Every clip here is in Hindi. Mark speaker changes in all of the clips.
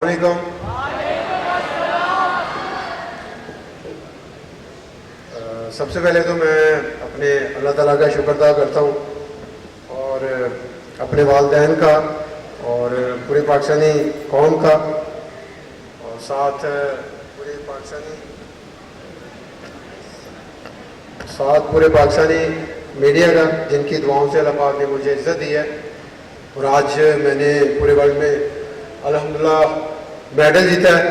Speaker 1: वालेकुम। सबसे पहले तो मैं अपने अल्लाह ताला का शुक्र अदा करता हूँ और अपने वालिदैन का और पूरे पाकिस्तानी कौम का और पूरे पाकिस्तानी मीडिया का, जिनकी दुआओं से अल्लाह पाक ने मुझे इज़्ज़त दी है और आज मैंने पूरे वर्ल्ड में अल्हम्दुलिल्लाह मेडल जीता है।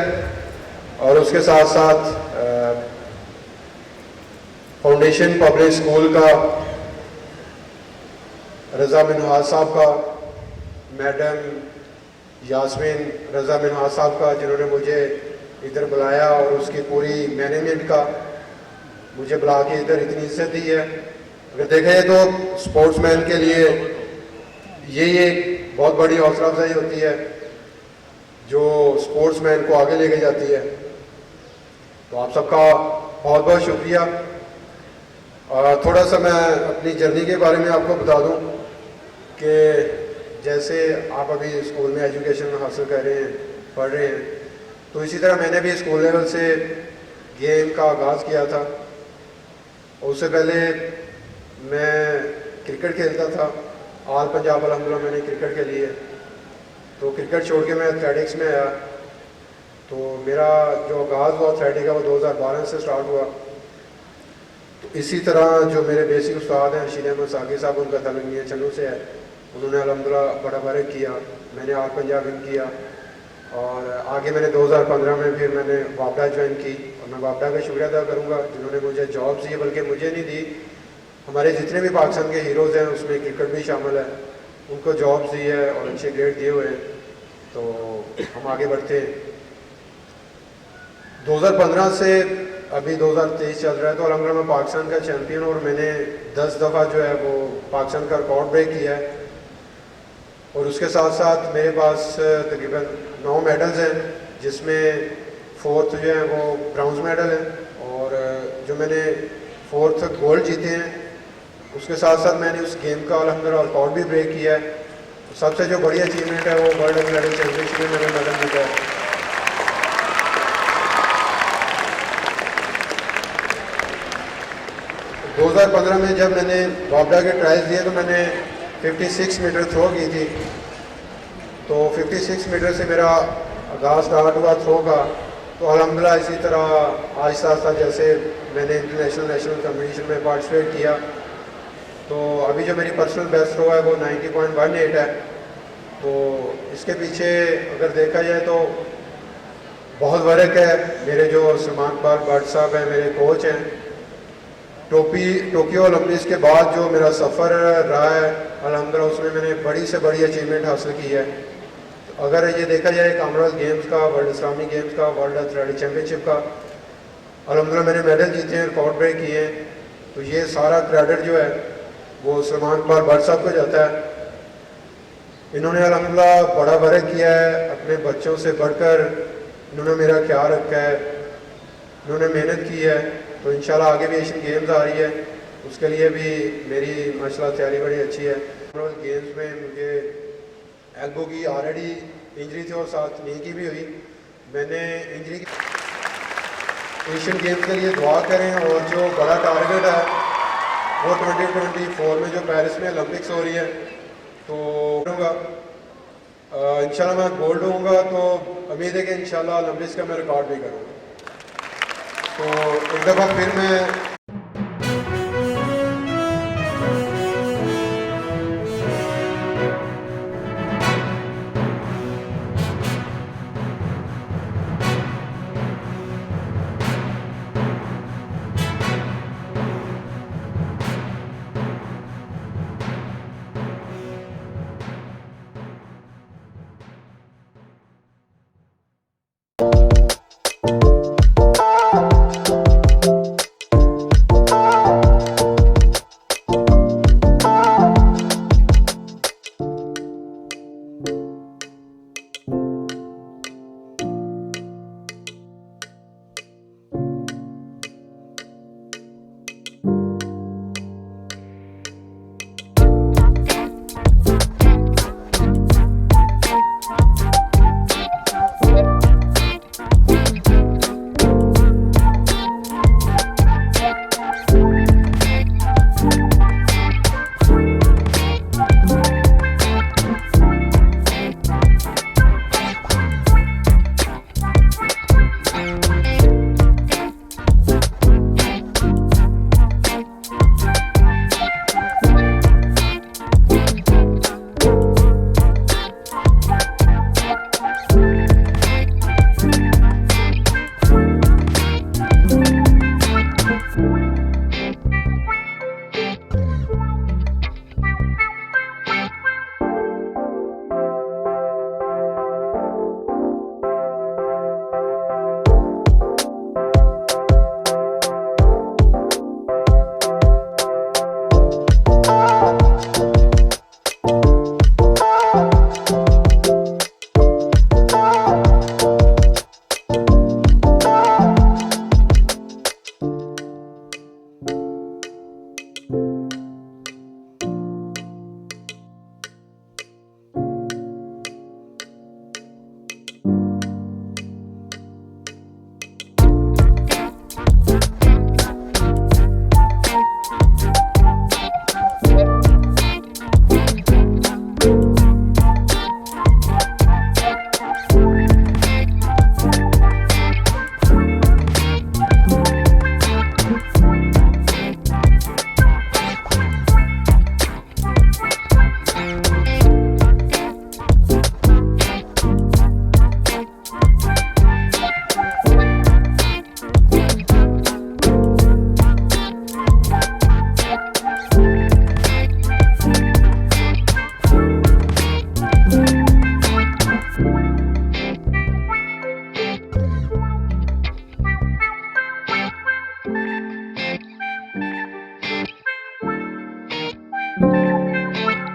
Speaker 1: और उसके साथ साथ फाउंडेशन पब्लिक स्कूल का रज़ा मिनहाज साहब का, मैडम यास्मीन रज़ा मिनहाज साहब का, जिन्होंने मुझे इधर बुलाया और उसकी पूरी मैनेजमेंट का मुझे बुला के इधर इतनी इज्जत दी है। अगर देखा जाए तो स्पोर्ट्समैन के लिए यही एक बहुत बड़ी हौसला अफजाई होती है जो स्पोर्ट्समैन को आगे लेके जाती है। तो आप सबका बहुत बहुत शुक्रिया। थोड़ा सा मैं अपनी जर्नी के बारे में आपको बता दूं कि जैसे आप अभी स्कूल में एजुकेशन हासिल कर रहे हैं, पढ़ रहे हैं, तो इसी तरह मैंने भी स्कूल लेवल से गेम का आगाज़ किया था। उससे पहले मैं क्रिकेट खेलता था, ऑल पंजाब अल्हम्दुलिल्लाह मैंने क्रिकेट खेली है। तो क्रिकेट छोड़ के मैं एथलेटिक्स में आया। तो मेरा जो आगाज़ हुआ एथलेटिक का वो 2012 से स्टार्ट हुआ। तो इसी तरह जो मेरे बेसिक उस्ताद हैं रशीद अहमद साकी साहब, उनका ताल्लुक मियां चन्नू से है। उन्होंने अल्हम्दुलिल्लाह बड़ा वर्क किया, मैंने ऑल पंजाब विन किया और आगे मैंने 2015 में फिर मैंने वापडा ज्वाइन की। और मैं वापडा का शुक्रिया अदा करूँगा जिन्होंने मुझे जॉब्स दी, बल्कि मुझे नहीं दी, हमारे जितने भी पाकिस्तान के हीरोज़ हैं उसमें क्रिकेट भी शामिल है, उनको जॉब्स दी है और अच्छे ग्रेड दिए हुए हैं। तो हम आगे बढ़ते हैं। 2015 से अभी 2023 चल रहा है, तो अल्हम्दुलिल्लाह मैं पाकिस्तान का चैम्पियन और मैंने 10 दफ़ा जो है वो पाकिस्तान का रिकॉर्ड ब्रेक किया है। और उसके साथ साथ मेरे पास तकरीबन 9 मेडल्स हैं, जिसमें 4th जो है वो ब्राउन्ज मेडल है और जो मैंने 4th गोल्ड जीते हैं। उसके साथ साथ मैंने उस गेम का अल्हम्दुलिल्लाह रिकॉर्ड भी ब्रेक किया है। सबसे जो बड़ी अचीवमेंट है वो वर्ल्ड एथलेटिक्स चैम्पियनशिप में मैंने मेडल जीता है। 2015 में जब मैंने वापडा के ट्रायल्स दिए तो मैंने 56 मीटर थ्रो की थी। तो 56 मीटर से मेरा आगाज़ स्टार्ट हुआ थ्रो का। तो अल्हम्दुलिल्लाह इसी तरह आहिस्ता आहिस्ता जैसे मैंने इंटरनेशनल नेशनल कंपटीशन में पार्टिसिपेट किया, तो अभी जो मेरी पर्सनल बेस्ट थ्रो है वो 90.18 है। तो इसके पीछे अगर देखा जाए तो बहुत वर्क है। मेरे जो सलमान इकबाल भट्ट साहब हैं, मेरे कोच हैं। टोक्यो ओलंपिक्स के बाद जो मेरा सफ़र रहा है अल्हम्दुलिल्लाह, उसमें मैंने बड़ी से बड़ी अचीवमेंट हासिल की है। तो अगर ये देखा जाए कॉमनवेल्थ गेम्स का, वर्ल्ड इस्लामिक गेम्स का, वर्ल्ड एथलेटिक चैम्पियनशिप का, अल्हम्दुलिल्लाह मैंने मेडल जीते हैं, रिकॉर्ड ब्रेक किए हैं। तो ये सारा क्रेडिट जो है वो सलमान इकबाल भट्ट साहब को जाता है। इन्होंने अल्हम्दुलिल्लाह बड़ा वर्क किया है, अपने बच्चों से बढ़कर इन्होंने मेरा ख्याल रखा है, इन्होंने मेहनत की है। तो इंशाल्लाह आगे भी एशियन गेम्स आ रही है, उसके लिए भी मेरी माशाल्लाह तैयारी बड़ी अच्छी है। गेम्स में मुझे एल्बो की ऑलरेडी इंजरी थी और साथ नी की भी हुई। मैंने इंजरी एशियन गेम्स के लिए दुआ करें और जो बड़ा टारगेट है वो 2024 में जो पेरिस में ओलंपिक्स हो रही है, तो इंशाल्लाह मैं गोल्ड होऊंगा। तो उम्मीद है कि इंशाल्लाह ओलंपिक्स का मैं रिकॉर्ड भी करूँगा। तो एक दफ़ा फिर मैं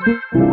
Speaker 2: Thank